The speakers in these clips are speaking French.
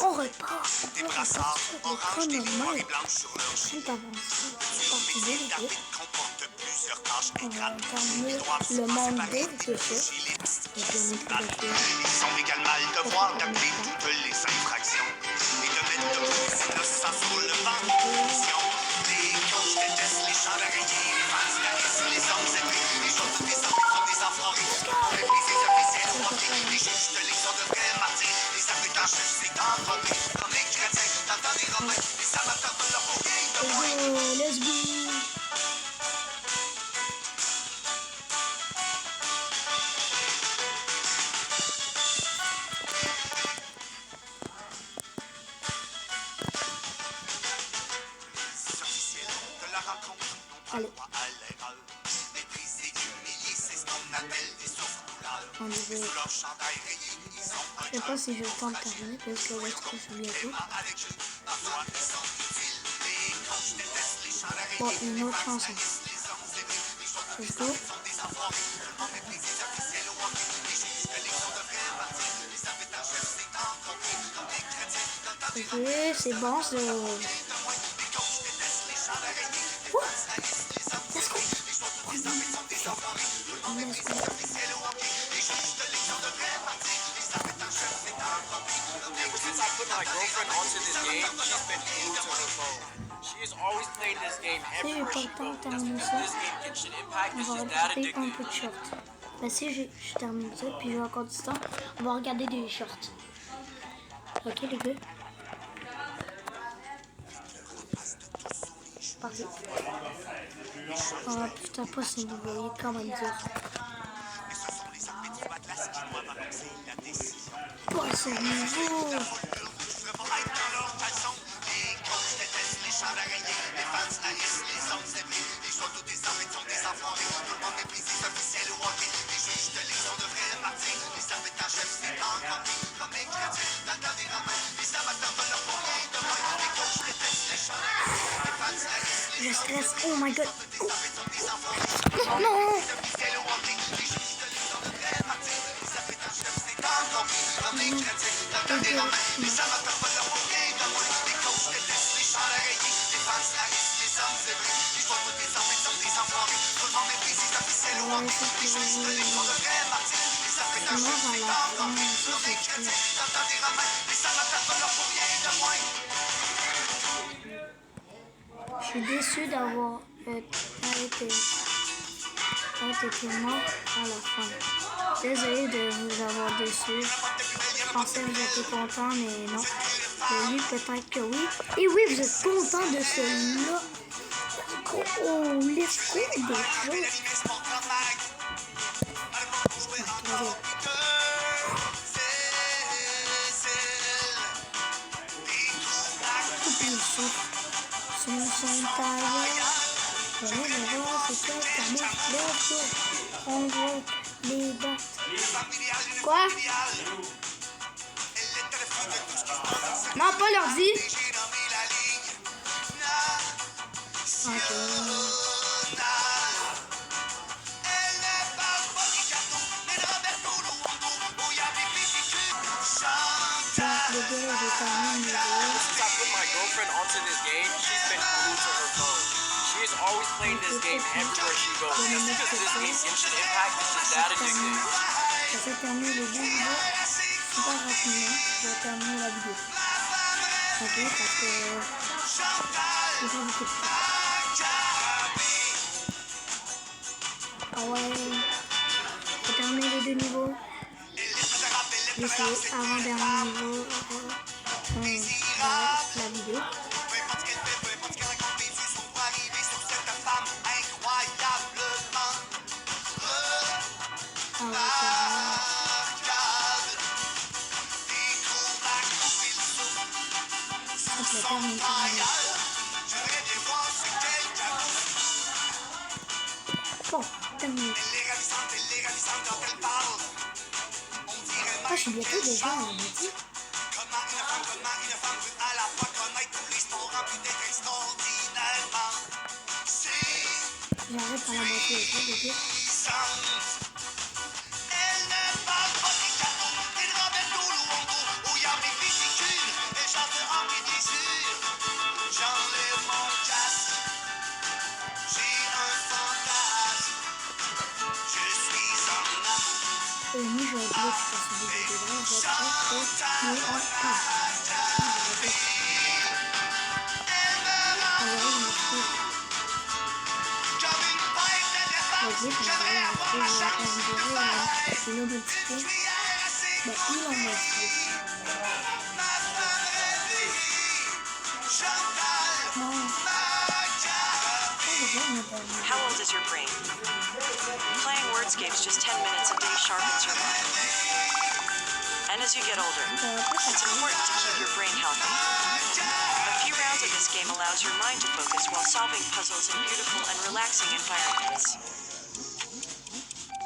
On repart sur l'écran normal. Tout avancé. On va terminer le monde 2, je sais. Ils ont égal mal de voir d'appeler toutes les infractions et de mettre de plus innocents sur le banc de punition. Les coachs détestent les champs d'araignée, les fans caressent les hommes zébrés, les choses des hommes font des enfoirés. On méprise les officiels au hockey, les juges de l'élection de vrais martyrs, les Africains chefs c'est enrobé, comme les chrétiens dans le temps des Romains, les amateurs de leur bouquet de moins. Let's go. Allez. On je sais pas si j'ai le temps de terminer parce que l'autre c'est bientôt. Bon, une autre chanson. Let's go. Ok, c'est bon, c'est... My girlfriend onto this game, she's been glued to her phone. She is always playing this game everywhere she goes. That's because this game Genshin Impact is just that addictive. Un peu de short. Bah si je termine ça, puis j'ai encore du temps, on va regarder des shorts. Ok les gars. Parti. Oh putain, pas ce niveau, il est quand même dur. Oh ce niveau. Je stresse, oh my god. Oh. Non. Je suis déçu d'avoir arrêté moi à la fin. Désolé de vous avoir déçu. Je pensais que vous étiez content, mais non. Et oui, peut-être que oui. Et oui, vous êtes content de celui-là. Oh, let's go déjà. On voit les bats. Quoi? Non, pas l'ordi. Ok. Always playing this game everywhere she goes. Just because this game Genshin Impact is just that addictive. Ça s'est terminé le vidéo super rapidement. Je vais terminer la vidéo. Ok, parce que j'ai pas beaucoup de temps. Ah ouais. J'ai terminé les deux niveaux. Et c'est avant-dernier niveau la vidéo. Bon, terminé. Ah, je suis bientôt déjà à la moitié. J'arrête à la moitié, ok, les gars. Il a modifié. Ben, il a modifié. How old is your brain? Playing wordscapes just 10 minutes a day sharpens your mind. And as you get older, it's important to keep your brain healthy. A few rounds of this game allows your mind to focus while solving puzzles in beautiful and relaxing environments.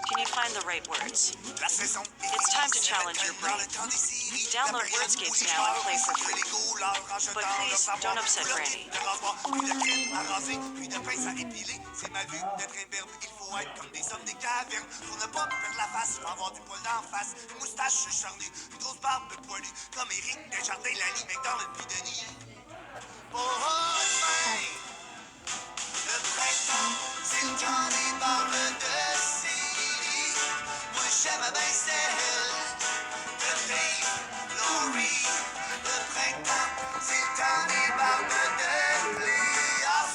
Can you find the right words? It's time to challenge your brain. Download Wordscapes now and play for free. But please, don't upset Granny. C'est mal vu d'être imberbe, il faut être comme des hommes des cavernes. Pour ne pas perdre la face, faut avoir du poil d'en face. Une moustache charnue, une grosse barbe poilue. Comme Eric Desjardins, Lali McDonald puis Denis. Pour fin, le printemps, c'est le temps des barbes de Syrie. Moi j'aime bien celle de Dave Laurie. Le printemps, c'est le temps des barbes de Léas.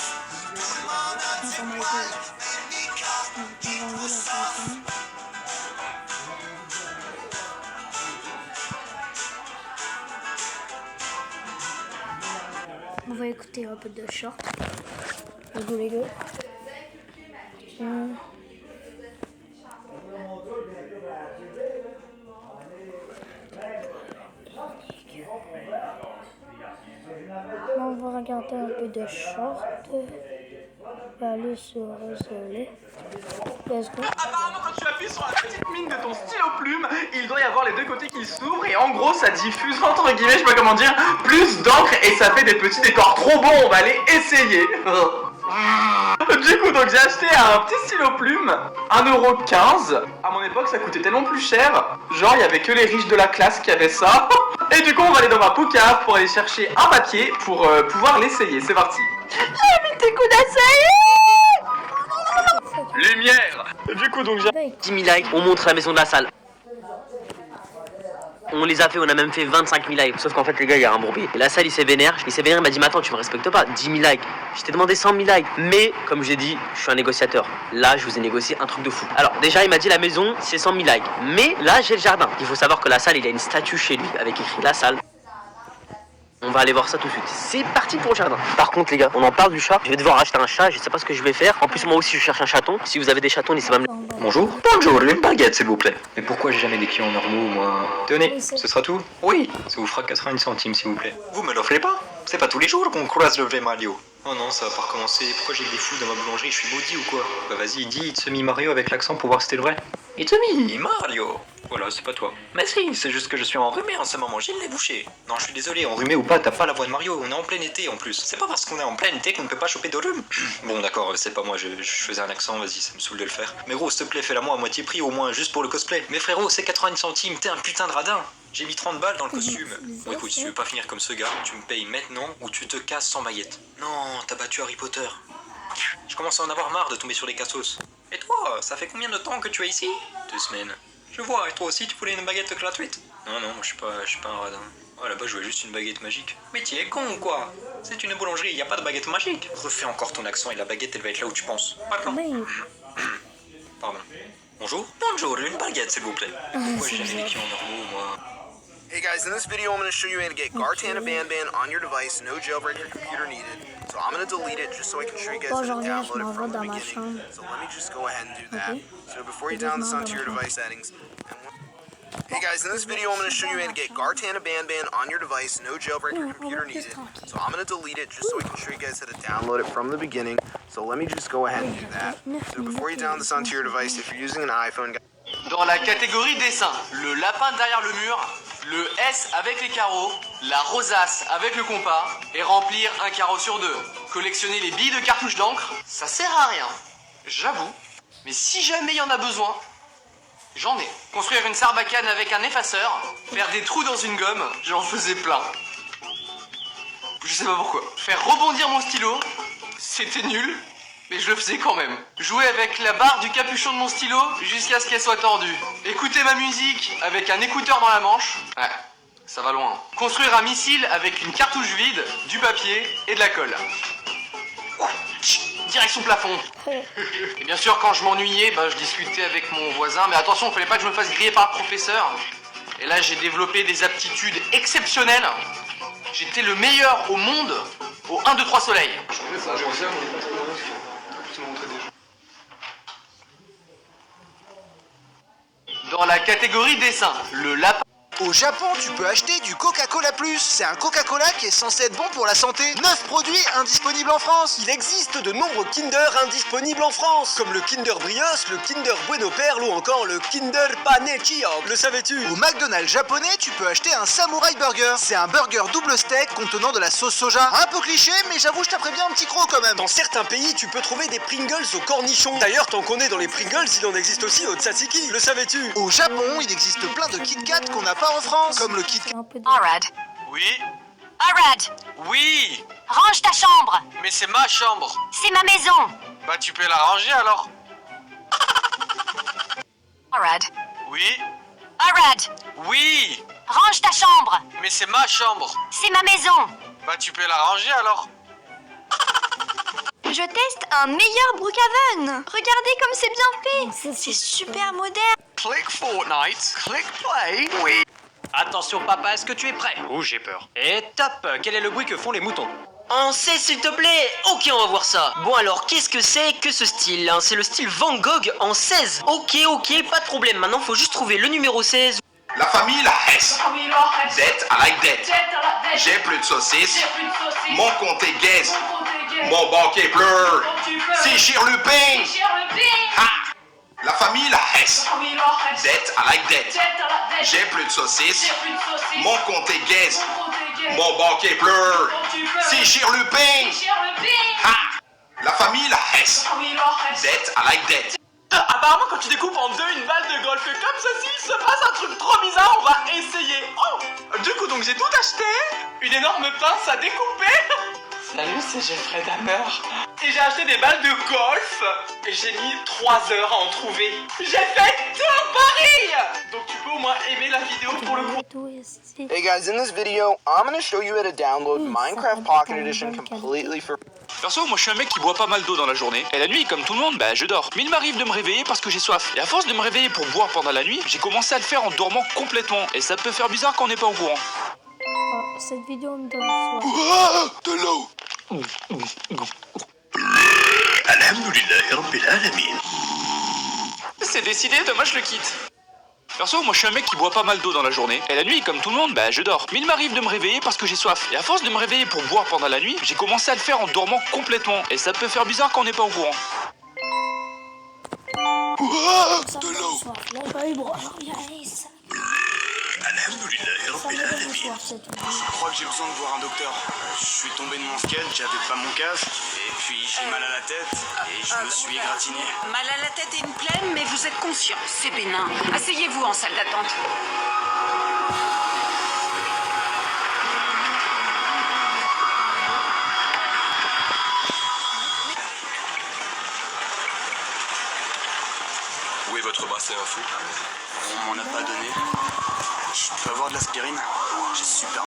Tout le monde a du poil, même Mika, qui pousse off. On va écouter un peu de short. Let's go les gars. On va regarder un peu de short. On va aller sur Zolet. Let's go. Apparemment, quand tu appuies sur la petite mine de ton stylo plume, il doit y avoir les deux côtés qui s'ouvrent et en gros ça diffuse entre guillemets, je sais pas comment dire, plus d'encre et ça fait des petits décors trop bons. On va aller essayer. Du coup, donc j'ai acheté un petit stylo plume, 1,15€. À mon époque, ça coûtait tellement plus cher. Genre, il y avait que les riches de la classe qui avaient ça. Et du coup, on va aller dans ma poucave pour aller chercher un papier pour pouvoir l'essayer. C'est parti. J'ai mis tes coups d'essai. Lumière. Du coup, donc j'ai 10 000 likes, on montre la maison de la salle. On les a fait, on a même fait 25 000 likes. Sauf qu'en fait, les gars, il y a un bourbier. Et la salle, il s'est vénère. Il m'a dit, mais attends, tu me respectes pas. 10 000 likes. Je t'ai demandé 100 000 likes. Mais, comme j'ai dit, je suis un négociateur. Là, je vous ai négocié un truc de fou. Alors, déjà, il m'a dit, la maison, c'est 100 000 likes. Mais là, j'ai le jardin. Il faut savoir que la salle, il a une statue chez lui avec écrit la salle. On va aller voir ça tout de suite. C'est parti pour le jardin. Par contre, les gars, on en parle du chat. Je vais devoir acheter un chat. Je sais pas ce que je vais faire. En plus, moi aussi, je cherche un chaton. Si vous avez des chatons, n'hésitez pas à me... Bonjour. Bonjour, une baguette s'il vous plaît. Mais pourquoi j'ai jamais des clients normaux, moi? Tenez, ce sera tout? Oui, ça vous fera 90 centimes s'il vous plaît. Vous me l'offrez pas? C'est pas tous les jours qu'on croise le vrai Mario. Oh non, ça va pas recommencer. Pourquoi j'ai des fous dans ma boulangerie? Je suis maudit ou quoi? Bah vas-y, dis It's me Mario avec l'accent pour voir si c'était le vrai. It's me Mario. Voilà, c'est pas toi. Mais si, c'est juste que je suis enrhumé en ce moment, j'ai le nez bouché. Non, je suis désolé, enrhumé ou pas, t'as pas la voix de Mario, on est en plein été en plus. C'est pas parce qu'on est en plein été qu'on ne peut pas choper de rhume. Bon d'accord, c'est pas moi, je faisais un accent, vas-y, ça me saoule de le faire. Mais gros, s'il te plaît, fais-la moi à moitié prix au moins, juste pour le cosplay. Mais frérot, c'est 90 centimes, t'es un putain de radin. J'ai mis 30 balles dans le costume. Bon écoute, si tu veux pas finir comme ce gars, tu me payes maintenant ou tu te casses sans baguette. Non, t'as battu Harry Potter. Je commence à en avoir marre de tomber sur les cassos. Et toi, ça fait combien de temps que tu es ici? 2 semaines. Je vois, et toi aussi tu voulais une baguette gratuite? Non, non, moi je suis pas un radin. Oh là-bas je veux juste une baguette magique. Mais tu es con ou quoi? C'est une boulangerie, y a pas de baguette magique. Refais encore ton accent et la baguette elle va être là où tu penses. Pardon. Pardon. Bonjour? Bonjour, une baguette s'il vous plaît. Pourquoi j'ai jamais des clients normaux, moi? Hey guys, in this video I'm going to show you how to get Gartana Banban on your device, no jailbreak or computer needed. So I'm going to delete it just so I can show you guys how to download it from the beginning. So let me just go ahead and do that. So before you download this onto your device settings, hey guys, in this video I'm going to show you how to get Gartana Banban on your device, no jailbreak or computer needed. So I'm going to delete it just so I can show you guys how to download it from the beginning. So let me just go ahead and do that. So before you download this onto your device, if you're using an iPhone, dans la catégorie dessin, le lapin derrière le mur, le S avec les carreaux, la rosace avec le compas et remplir un carreau sur 2. Collectionner les billes de cartouches d'encre, ça sert à rien, j'avoue. Mais si jamais il y en a besoin, j'en ai. Construire une sarbacane avec un effaceur, faire des trous dans une gomme, j'en faisais plein. Je sais pas pourquoi. Faire rebondir mon stylo, c'était nul. Mais je le faisais quand même. Jouer avec la barre du capuchon de mon stylo jusqu'à ce qu'elle soit tordue. Écouter ma musique avec un écouteur dans la manche. Ouais, ça va loin. Construire un missile avec une cartouche vide, du papier et de la colle. direction plafond. Et bien sûr, quand je m'ennuyais, je discutais avec mon voisin. Mais attention, il fallait pas que je me fasse griller par le professeur. Et là, j'ai développé des aptitudes exceptionnelles. J'étais le meilleur au monde au 1, 2, 3 soleil. Dans la catégorie dessin, le lapin. Au Japon, tu peux acheter du Coca-Cola Plus. C'est un Coca-Cola qui est censé être bon pour la santé. 9 produits indisponibles en France. Il existe de nombreux Kinder indisponibles en France, comme le Kinder Brioche, le Kinder Bueno Perle ou encore le Kinder Pane Chio. Le savais-tu? Au McDonald's japonais, tu peux acheter un Samurai Burger. C'est un burger double steak contenant de la sauce soja. Un peu cliché, mais j'avoue, je taperais bien un petit croc quand même. Dans certains pays, tu peux trouver des Pringles au cornichon. D'ailleurs, tant qu'on est dans les Pringles, il en existe aussi au tzatziki. Le savais-tu? Au Japon, il existe plein de Kit Kat qu'on n'a pas en France, comme le Kit Kat. Arad. Oui. Arad, Oui. range ta chambre. Mais c'est ma chambre. C'est ma maison. Bah tu peux la ranger alors. Arad. Oui. Arad, Oui. range ta chambre. Mais c'est ma chambre. C'est ma maison. Bah tu peux la ranger alors. Je teste un meilleur Brookhaven. Regardez comme c'est bien fait. C'est super moderne. Click Fortnite. Click play. Oui. Attention papa, est-ce que tu es prêt? Oh, j'ai peur. Et top! Quel est le bruit que font les moutons? En 16 s'il te plaît! Ok, on va voir ça. Bon alors, qu'est-ce que c'est que ce style hein? C'est le style Van Gogh en 16. Ok, pas de problème. Maintenant, faut juste trouver le numéro 16. La famille la Hess. Dette à like dette. J'ai plus de saucisses. Mon compte est gaze. Mon banquier pleure. C'est Chirlupin. Ha! La famille la Hess. Dette à like dette. J'ai plus de saucisses. Mon compte est gaze. Mon banquier pleure. C'est Chirlupin. Ha! La famille la Hess. Dette à like dette. Apparemment, quand tu découpes en deux une balle de golf comme ceci, il se passe un truc trop bizarre, on va essayer. Oh! Du coup, donc j'ai tout acheté. Une énorme pince à découper. Salut, c'est Jeffrey Dahmer. Et j'ai acheté des balles de golf. Et j'ai mis 3 heures à en trouver. J'ai fait tout Paris. Donc tu peux au moins aimer la vidéo pour le coup. Hey guys, in this video, I'm gonna show you how to download Minecraft Pocket Edition completely for... Perso, moi je suis un mec qui boit pas mal d'eau dans la journée. Et la nuit, comme tout le monde, je dors. Mais il m'arrive de me réveiller parce que j'ai soif. Et à force de me réveiller pour boire pendant la nuit, j'ai commencé à le faire en dormant complètement. Et ça peut faire bizarre quand on n'est pas au courant. Cette vidéo me donne soif. De l'eau. C'est décidé, demain je le quitte. Perso, moi je suis un mec qui boit pas mal d'eau dans la journée. Et la nuit, comme tout le monde, je dors. Mais il m'arrive de me réveiller parce que j'ai soif. Et à force de me réveiller pour boire pendant la nuit, j'ai commencé à le faire en dormant complètement. Et ça peut faire bizarre quand on n'est pas au courant. De l'eau. Je crois que j'ai besoin de voir un docteur. Je suis tombé de mon skate, j'avais pas mon casque, et puis j'ai mal à la tête, et je me suis égratigné. Mal à la tête et une plaie, mais vous êtes conscient. C'est bénin. Asseyez-vous en salle d'attente. Où est votre bassin à feu? On m'en a pas donné. Je peux avoir de l'aspirine? J'ai super